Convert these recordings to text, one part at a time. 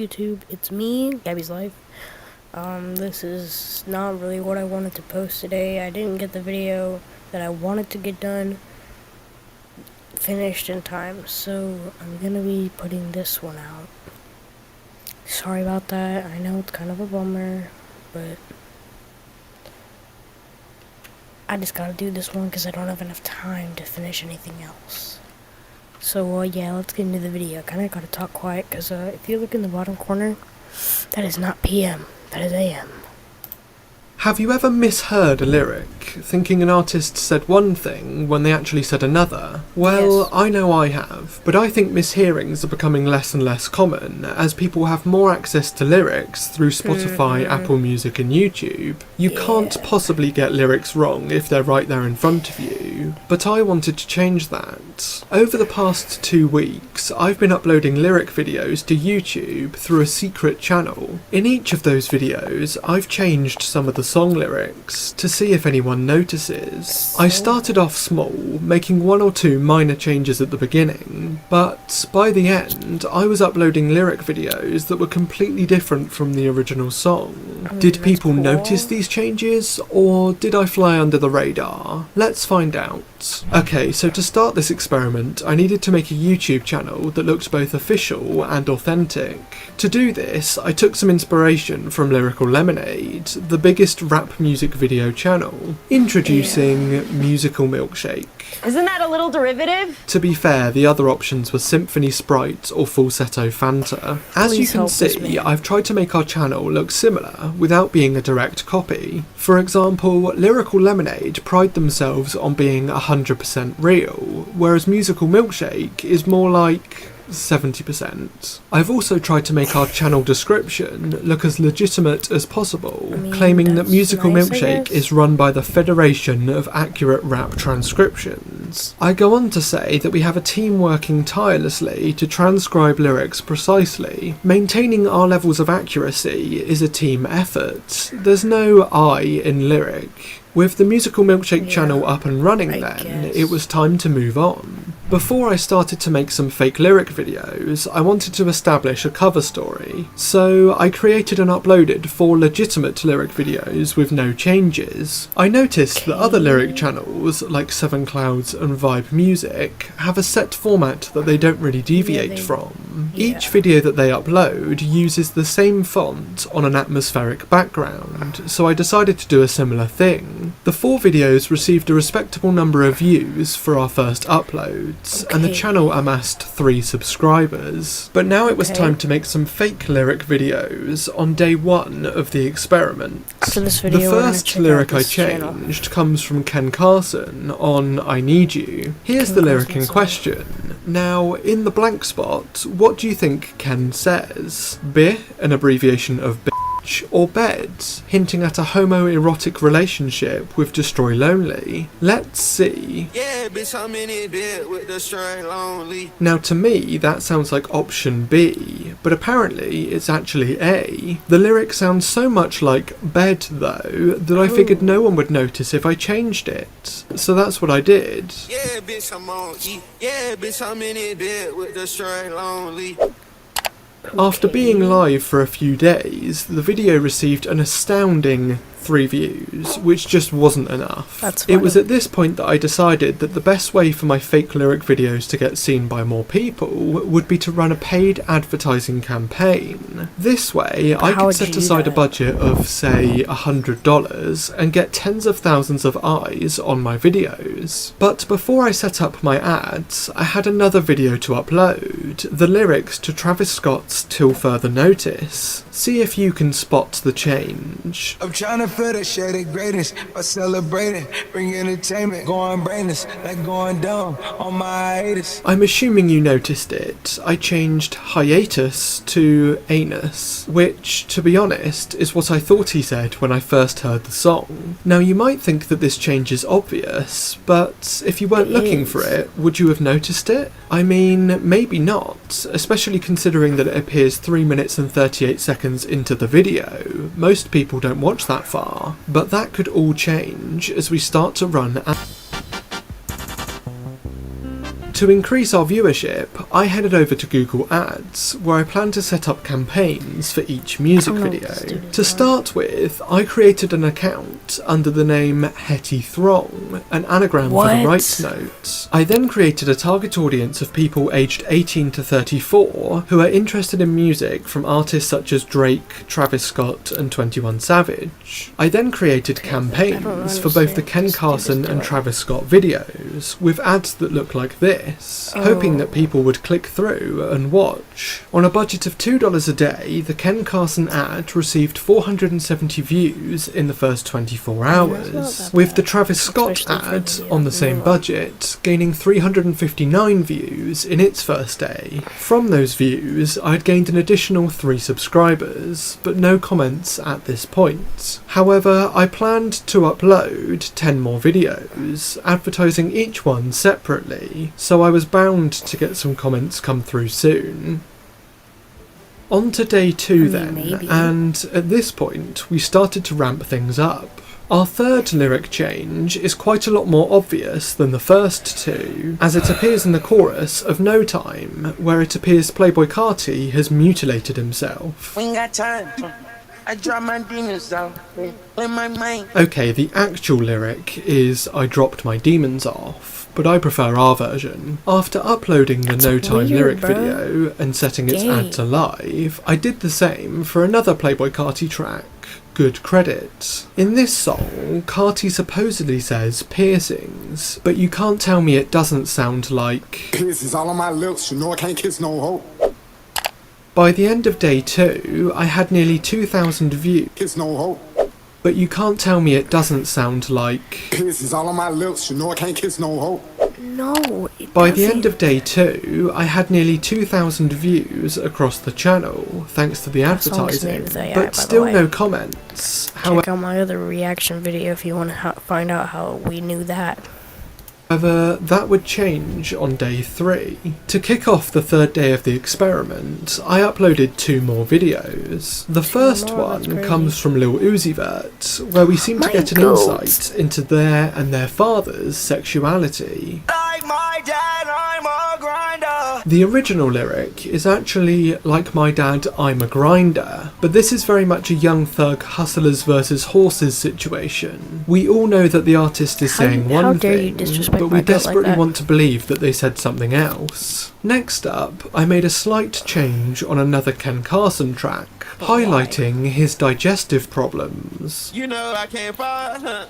YouTube? It's me, Gabby's Life. This is not really what I wanted to post today. I didn't get the video that I wanted to get done finished in time, so I'm gonna be putting this one out. Sorry about that. I know it's kind of a bummer, but I just gotta do this one because I don't have enough time to finish anything else. So, yeah, let's get into the video. Kinda gotta talk quiet because, if you look in the bottom corner, that is not PM, that is AM. Have you ever misheard a lyric, thinking an artist said one thing when they actually said another? Well, Yes. I know I have, but I think mishearings are becoming less and less common as people have more access to lyrics through Spotify, Apple Music and YouTube. You can't possibly get lyrics wrong if they're right there in front of you, but I wanted to change that. Over the past 2 weeks, I've been uploading lyric videos to YouTube through a secret channel. In each of those videos, I've changed some of the song lyrics to see if anyone notices. I started off small, making 1 or 2 minor changes at the beginning, but by the end I was uploading lyric videos that were completely different from the original song. Did people notice these changes, or did I fly under the radar? Let's find out. Okay, so to start this experiment I needed to make a YouTube channel that looked both official and authentic. To do this, I took some inspiration from Lyrical Lemonade, the biggest rap music video channel. Introducing Musical Milkshake. Isn't that a little derivative? To be fair, the other options were Symphony Sprite or Falsetto Fanta. As you can see, I've tried to make our channel look similar without being a direct copy. For example, Lyrical Lemonade pride themselves on being 100% real, whereas Musical Milkshake is more like 70%. I've also tried to make our channel description look as legitimate as possible, claiming that Musical Milkshake is run by the Federation of Accurate Rap Transcriptions. I go on to say that we have a team working tirelessly to transcribe lyrics precisely. Maintaining our levels of accuracy is a team effort. There's no I in lyric. With the Musical Milkshake channel up and running it was time to move on. Before I started to make some fake lyric videos, I wanted to establish a cover story, so I created and uploaded 4 legitimate lyric videos with no changes. I noticed that other lyric channels, like Seven Clouds and Vibe Music, have a set format that they don't really deviate from. Each video that they upload uses the same font on an atmospheric background, so I decided to do a similar thing. The 4 videos received a respectable number of views for our first upload, and the channel amassed 3 subscribers. But now it was time to make some fake lyric videos on day 1 of the experiment. The first lyric I changed comes from Ken Carson on I Need You. Here's the lyric in question. Now, in the blank spot, what do you think Ken says? Bi, an abbreviation of bitch, or bed, hinting at a homoerotic relationship with Destroy Lonely. Let's see. Yeah, bitch, I'm in it bed with Destroy Lonely. Now to me that sounds like option B, but apparently it's actually A. The lyric sounds so much like bed though that I figured no one would notice if I changed it. So that's what I did. Yeah, bitch, I'm on E. Yeah, bitch, I'm in it bed with Destroy Lonely. After being live for a few days, the video received an astounding 3 views, which just wasn't enough. It was at this point that I decided that the best way for my fake lyric videos to get seen by more people would be to run a paid advertising campaign. This way, I could set aside a budget of, say, $100 and get tens of thousands of eyes on my videos. But before I set up my ads, I had another video to upload, the lyrics to Travis Scott's Till Further Notice. See if you can spot the change. I'm trying to feel the shade of greatness by celebrating, bring entertainment, going brainless, like going dumb on my hiatus. I'm assuming you noticed it. I changed hiatus to anus, which, to be honest, is what I thought he said when I first heard the song. Now you might think that this change is obvious, but if you weren't looking for it, would you have noticed it? I mean, maybe not, especially considering that it appears 3 minutes and 38 seconds into the video. Most people don't watch that far, but that could all change as we start to run To increase our viewership, I headed over to Google Ads, where I plan to set up campaigns for each music video. To start with, I created an account under the name Hetty Throng, an anagram for the rights note. I then created a target audience of people aged 18 to 34 who are interested in music from artists such as Drake, Travis Scott and 21 Savage. I then created campaigns for both the Ken Carson and Travis Scott videos, with ads that look like this, hoping that people would click through and watch. On a budget of $2 a day, the Ken Carson ad received 470 views in the first 24 hours, with the Travis Scott ad on the same budget gaining 359 views in its first day. From those views, I'd gained an additional 3 subscribers, but no comments at this point. However, I planned to upload 10 more videos, advertising each one separately, so I was bound to get some comments come through soon. On to day 2 then, and at this point we started to ramp things up. Our third lyric change is quite a lot more obvious than the first 2, as it appears in the chorus of No Time, where it appears Playboi Carti has mutilated himself. We ain't got time. I drop my demons out. In my mind. Okay, the actual lyric is I dropped my demons off, but I prefer our version. After uploading the No Time lyric video and setting its ad to live, I did the same for another Playboi Carti track, Good Credit. In this song, Carti supposedly says piercings, but you can't tell me it doesn't sound like piercings all on my lips, you know I can't kiss no hoe. By the end of day 2, I had nearly 2,000 views. Kiss no hoe. But you can't tell me it doesn't sound like piercings all on my lips, you know I can't kiss no hoe. No, By the end of day 2, I had nearly 2,000 views across the channel, thanks to the advertising, but still no comments. Check out my other reaction video if you want to find out how we knew that. However, that would change on day 3. To kick off the third day of the experiment, I uploaded 2 more videos. The first one comes from Lil Uzi Vert, where we seem to get an insight into their and their father's sexuality. Like my dad, I'm a grinder. The original lyric is actually Like My Dad, I'm a Grinder, but this is very much a Young Thug hustlers versus horses situation. We all know that the artist is saying one thing, but we desperately want to believe that they said something else. Next up, I made a slight change on another Ken Carson track, highlighting his digestive problems. You know I can't find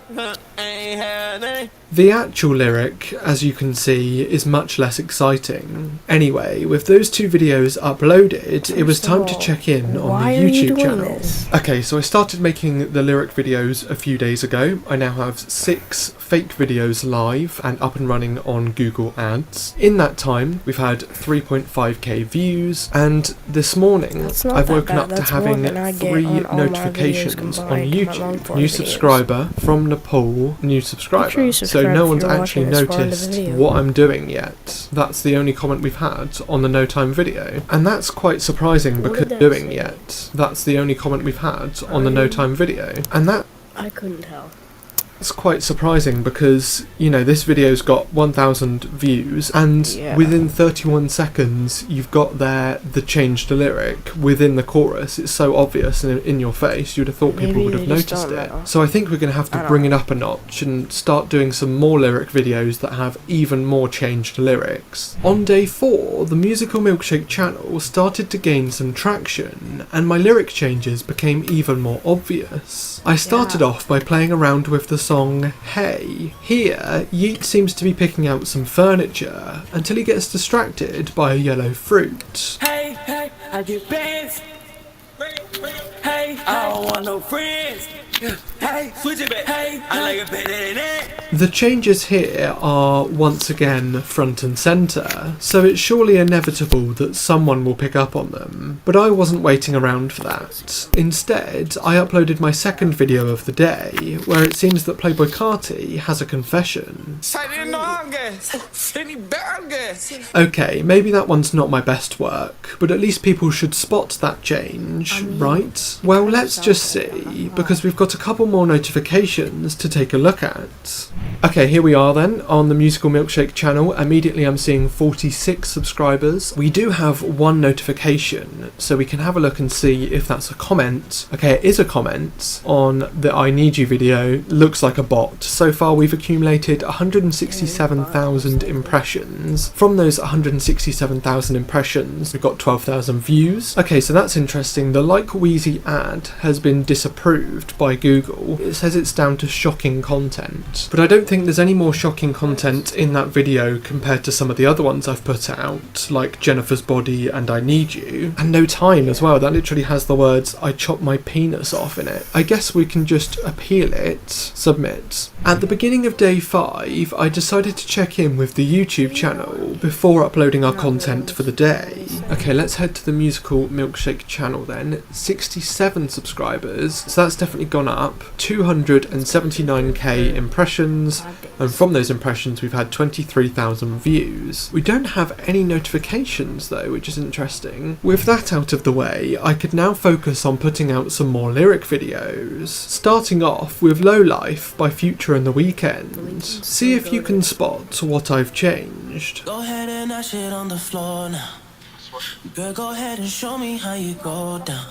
ain't had nothing. The actual lyric, as you can see, is much less exciting. Anyway, with those 2 videos uploaded, it was time to check in on the YouTube channel. Okay, so I started making the lyric videos a few days ago. I now have 6 fake videos live and up and running on Google Ads. In that time, we've had 3.5k views, and this morning I've woken up to having 3 notifications on YouTube. New subscriber from Nepal, new subscriber. So no one's actually noticed what I'm doing yet. That's the only comment we've had on the No Time video. And that's quite surprising because that's the only comment we've had on the No Time video. And that I couldn't tell. It's quite surprising because, you know, this video's got 1,000 views and within 31 seconds you've got there the changed lyric within the chorus. It's so obvious and in your face, you'd have thought people would have noticed it. So I think we're going to have to bring it up a notch and start doing some more lyric videos that have even more changed lyrics. On day 4, the Musical Milkshake channel started to gain some traction and my lyric changes became even more obvious. I started off by playing around with the song Hey. Here, Yeet seems to be picking out some furniture until he gets distracted by a yellow fruit. Hey, hey, I get bands. Hey, I don't want no friends. Hey, switch it back. Hey, I like it better than that. The changes here are once again front and centre, so it's surely inevitable that someone will pick up on them. But I wasn't waiting around for that. Instead, I uploaded my second video of the day, where it seems that Playboi Carti has a confession. Okay, maybe that one's not my best work, but at least people should spot that change, right? Well, let's just see, because we've got got a couple more notifications to take a look at. Okay, here we are then on the Musical Milkshake channel. Immediately I'm seeing 46 subscribers. We do have one notification, so we can have a look and see if that's a comment. Okay, it is a comment on the I Need You video. Looks like a bot. So far we've accumulated 167,000 impressions. From those 167,000 impressions, we've got 12,000 views. Okay, so that's interesting. The Like Wheezy ad has been disapproved by Google. It says it's down to shocking content, but I don't think there's any more shocking content in that video compared to some of the other ones I've put out, like Jennifer's Body and I Need You, and No Time as well. That literally has the words "I chopped my penis off" in it. I guess we can just appeal it, submit. At the beginning of day 5, I decided to check in with the YouTube channel before uploading our content for the day. Okay, let's head to the Musical Milkshake channel then. 67 subscribers, so that's definitely gone up. 279k impressions, and from those impressions we've had 23,000 views. We don't have any notifications though, which is interesting. With that out of the way, I could now focus on putting out some more lyric videos. Starting off with Low Life by Future and The Weeknd. See if you can spot what I've changed. Go ahead and dash it on the floor now. Girl, go ahead and show me how you go down.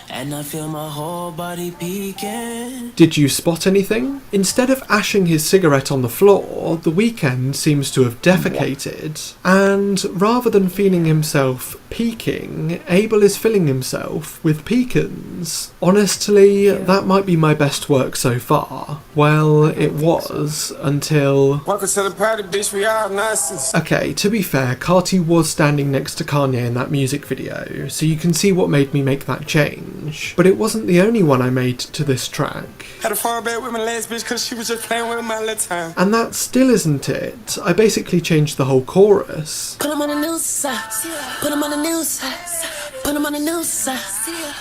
And I feel my whole body peeking. Did you spot anything? Instead of ashing his cigarette on the floor, The Weeknd seems to have defecated, and rather than feeling himself peaking, Abel is filling himself with pecans. Honestly, that might be my best work so far. Well, it was until... Welcome to the party, bitch, we are Nazis. Okay, to be fair, Carti was standing next to Kanye in that music video, so you can see what made me make that change. But it wasn't the only one I made to this track. Had a far bed with my last bitch cause she was just playing with my little time. And that still isn't it. I basically changed the whole chorus. Put 'em on the new side. Put 'em on the new side. Put 'em on the new side.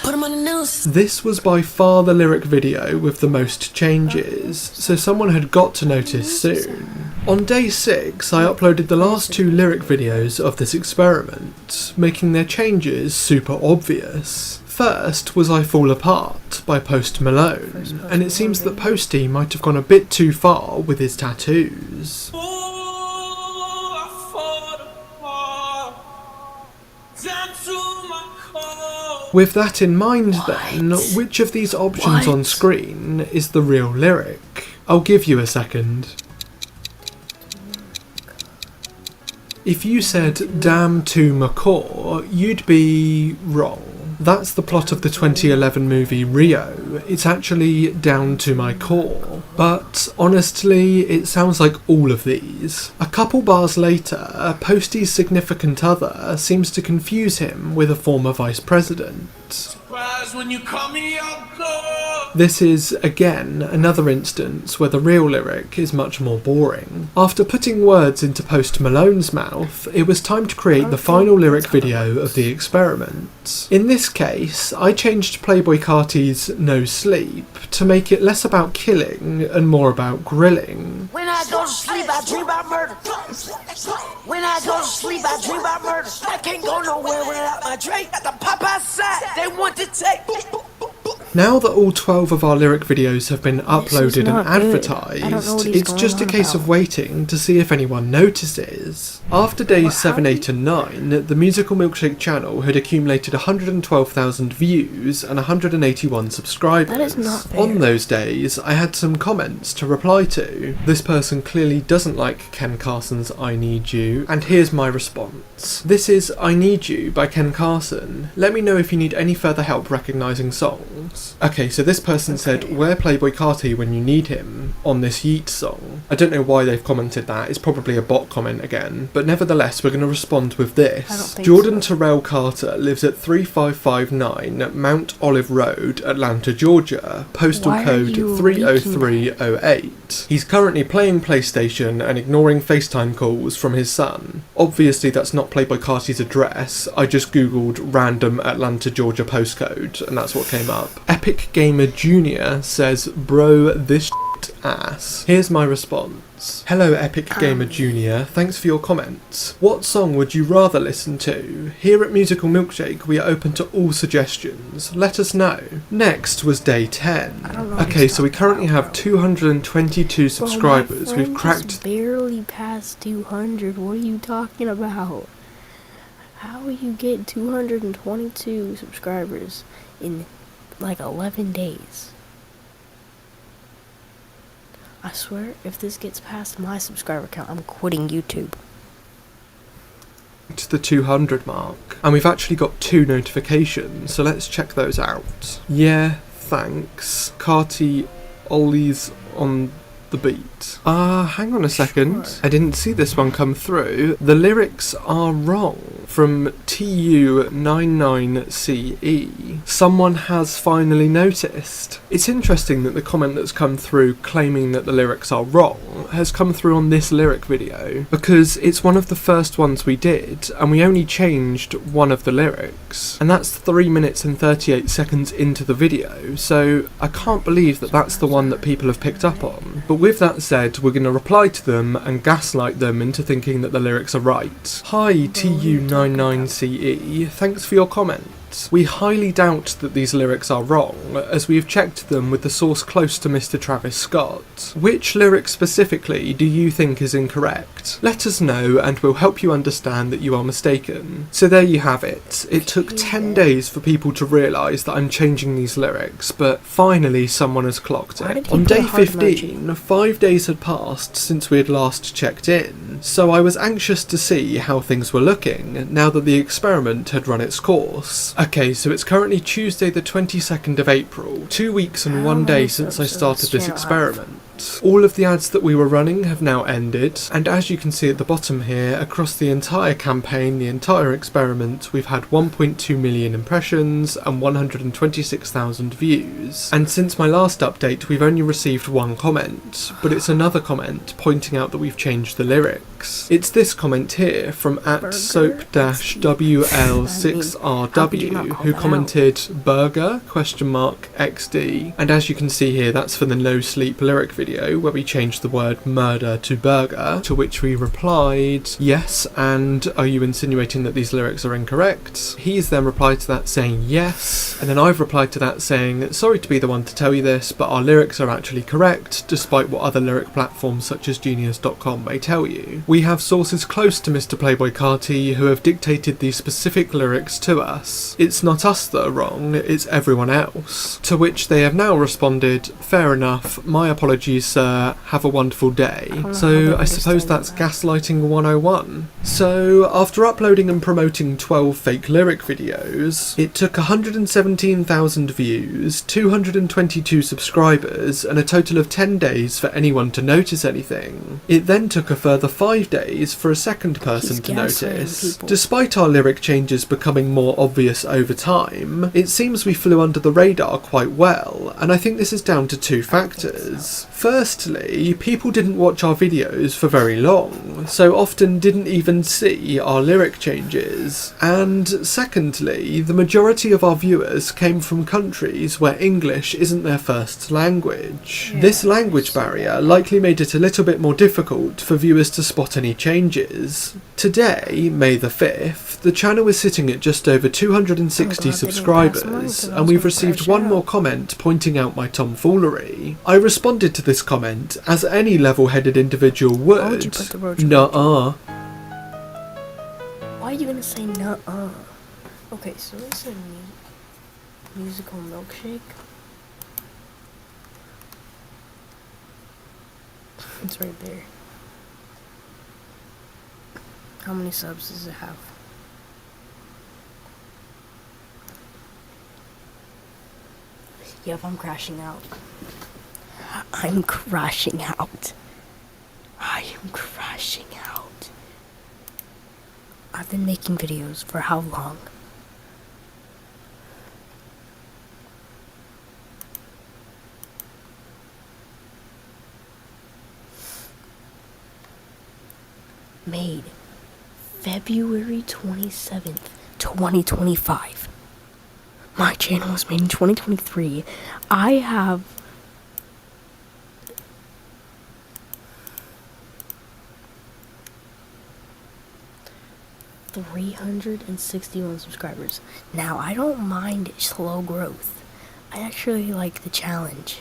Put 'em on the new side. This was by far the lyric video with the most changes, so someone had got to notice soon. On day 6, I uploaded the last 2 lyric videos of this experiment, making their changes super obvious. First was I Fall Apart by Post Malone, and it seems that Posty might have gone a bit too far with his tattoos. With that in mind then, which of these options on screen is the real lyric? I'll give you a second. If you said "damn to McCaw," you'd be wrong. That's the plot of the 2011 movie Rio. It's actually "down to my core." But honestly, it sounds like all of these. A couple bars later, Posty's significant other seems to confuse him with a former vice president. When you call me up, This is, again, another instance where the real lyric is much more boring. After putting words into Post Malone's mouth, it was time to create the final lyric video of the experiment. In this case, I changed Playboi Carti's "No Sleep" to make it less about killing and more about grilling. When I go to sleep, I dream about murder. When I go to sleep, I dream about murder. I can't go nowhere without my drink. At the pop outside, they want to take. Now that all 12 of our lyric videos have been uploaded and not good. I don't know advertised, what he's it's just a going on case about. of waiting to see if anyone notices. After days 7, 8 and 9, the Musical Milkshake channel had accumulated 112,000 views and 181 subscribers. That is not fair. On those days, I had some comments to reply to. This person clearly doesn't like Ken Carson's I Need You, and here's my response. This is I Need You by Ken Carson. Let me know if you need any further help recognising songs. Okay, so this person said, "Where Playboi Carti when you need him," on this Yeet song. I don't know why they've commented that, it's probably a bot comment again, but nevertheless we're going to respond with I don't this. think Jordan so. Terrell Carter lives at 3559 Mount Olive Road, Atlanta, Georgia, postal Why are code you 30308. He's currently playing PlayStation and ignoring FaceTime calls from his son. Obviously that's not Playboi Carti's address, I just googled random Atlanta, Georgia postcode and that's what came up. Epic Gamer Jr. says, "Bro, this sucked ass. Here's my response. Hello Epic Gamer Jr, thanks for your comments. What song would you rather listen to? Here at Musical Milkshake we are open to all suggestions. Let us know. Next was day 10. Okay, so we currently have 222 subscribers. We've cracked... barely past 200. What are you talking about? How will you get 222 subscribers in like 11 days? I swear, if this gets past my subscriber count, I'm quitting YouTube. To the 200 mark, and we've actually got 2 notifications, so let's check those out. Yeah, thanks. Carti Ollie's on the beat. Hang on a second. Sure. I didn't see this one come through. The lyrics are wrong. From TU99CE. Someone has finally noticed. It's interesting that the comment that's come through claiming that the lyrics are wrong has come through on this lyric video, because it's one of the first ones we did, and we only changed one of the lyrics, and that's 3 minutes and 38 seconds into the video, so I can't believe that that's the one that people have picked up on. But with that said, we're going to reply to them and gaslight them into thinking that the lyrics are right. Hi TU99CE, thanks for your comment. We highly doubt that these lyrics are wrong, as we have checked them with the source close to Mr. Travis Scott. Which lyric specifically do you think is incorrect? Let us know and we'll help you understand that you are mistaken. So there you have it. It took 10 days for people to realise that I'm changing these lyrics, but finally someone has clocked it. On day 15, 5 days had passed since we had last checked in, so I was anxious to see how things were looking now that the experiment had run its course. Okay, so it's currently Tuesday the 22nd of April, 2 weeks and 1 day since I started this experiment. All of the ads that we were running have now ended, and as you can see at the bottom here, across the entire campaign, the entire experiment, we've had 1.2 million impressions and 126,000 views. And since my last update, we've only received 1 comment, but it's another comment pointing out that we've changed the lyrics. It's this comment here from @soap-WL6RW, who commented burger XD, and as you can see here, that's for the no sleep lyric video where we changed the word murder to burger, to which we replied yes, and are you insinuating that these lyrics are incorrect? He's then replied to that saying yes, and then I've replied to that saying sorry to be the one to tell you this, but our lyrics are actually correct despite what other lyric platforms such as Genius.com may tell you. We have sources close to Mr. Playboy Carti who have dictated these specific lyrics to us. It's not us that are wrong, it's everyone else. To which they have now responded, fair enough, my apologies sir, have a wonderful day. So I suppose that's gaslighting 101. So after uploading and promoting 12 fake lyric videos, it took 117,000 views, 222 subscribers, and a total of 10 days for anyone to notice anything. It then took a further 5 days for a second person to notice. Despite our lyric changes becoming more obvious over time, it seems we flew under the radar quite well, and I think this is down to 2 factors. Firstly, people didn't watch our videos for very long, so often didn't even see our lyric changes. And secondly, the majority of our viewers came from countries where English isn't their first language. This language barrier likely made it a little bit more difficult for viewers to spot any changes. Today, May the 5th, the channel is sitting at just over 260 subscribers, and we've received 1 more comment pointing out my tomfoolery. I responded to this comment as any level-headed individual would. Nuh-uh. Why are you gonna say nuh-uh? Okay, so it's a musical milkshake. It's right there. How many subs does it have? Yep, I'm crashing out. I'm crashing out. I am crashing out. I've been making videos for how long? Made February 27th, 2025. My channel was made in 2023. I have 361 subscribers. Now, I don't mind slow growth. I actually like the challenge.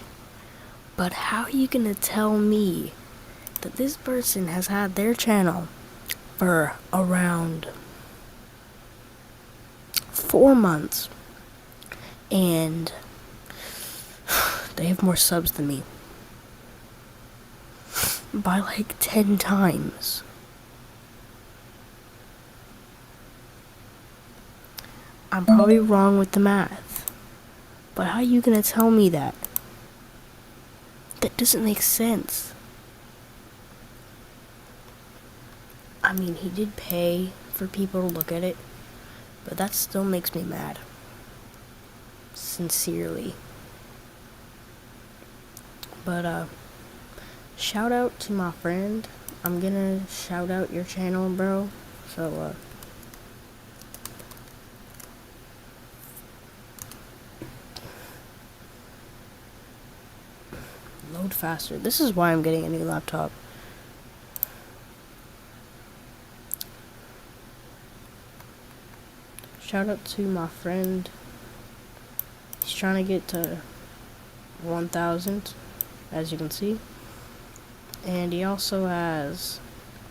But how are you gonna tell me that this person has had their channel for around 4 months and they have more subs than me by like 10 times? I'm probably wrong with the math, but how are you gonna tell me that? That doesn't make sense. I mean, he did pay for people to look at it, but that still makes me mad. Sincerely. But, shout out to my friend. I'm gonna shout out your channel, bro. So, load faster. This is why I'm getting a new laptop. Shout out to my friend. He's trying to get to 1,000, as you can see. And he also has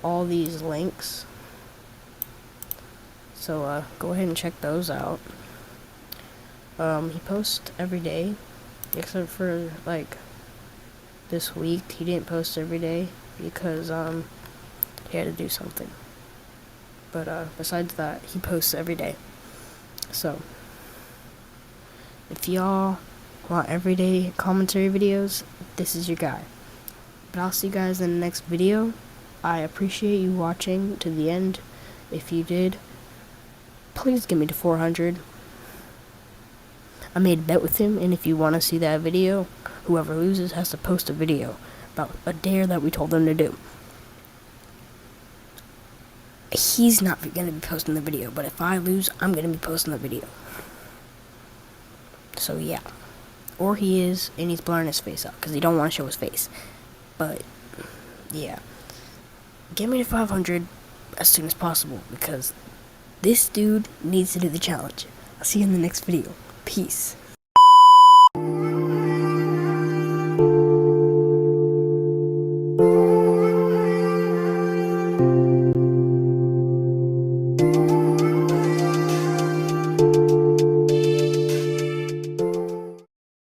all these links. So go ahead and check those out. He posts every day, except for like this week. He didn't post every day because he had to do something. But besides that, he posts every day. So if y'all want everyday commentary videos, this is your guy. But I'll see you guys in the next video. I appreciate you watching to the end. If you did, please get me to 400. I made a bet with him, and if you want to see that video, whoever loses has to post a video about a dare that we told them to do. He's not going to be posting the video, but if I lose, I'm going to be posting the video. So yeah. Or he is, and he's blurring his face out, because he don't want to show his face. But, yeah. Get me to 500 as soon as possible, because this dude needs to do the challenge. I'll see you in the next video. Peace.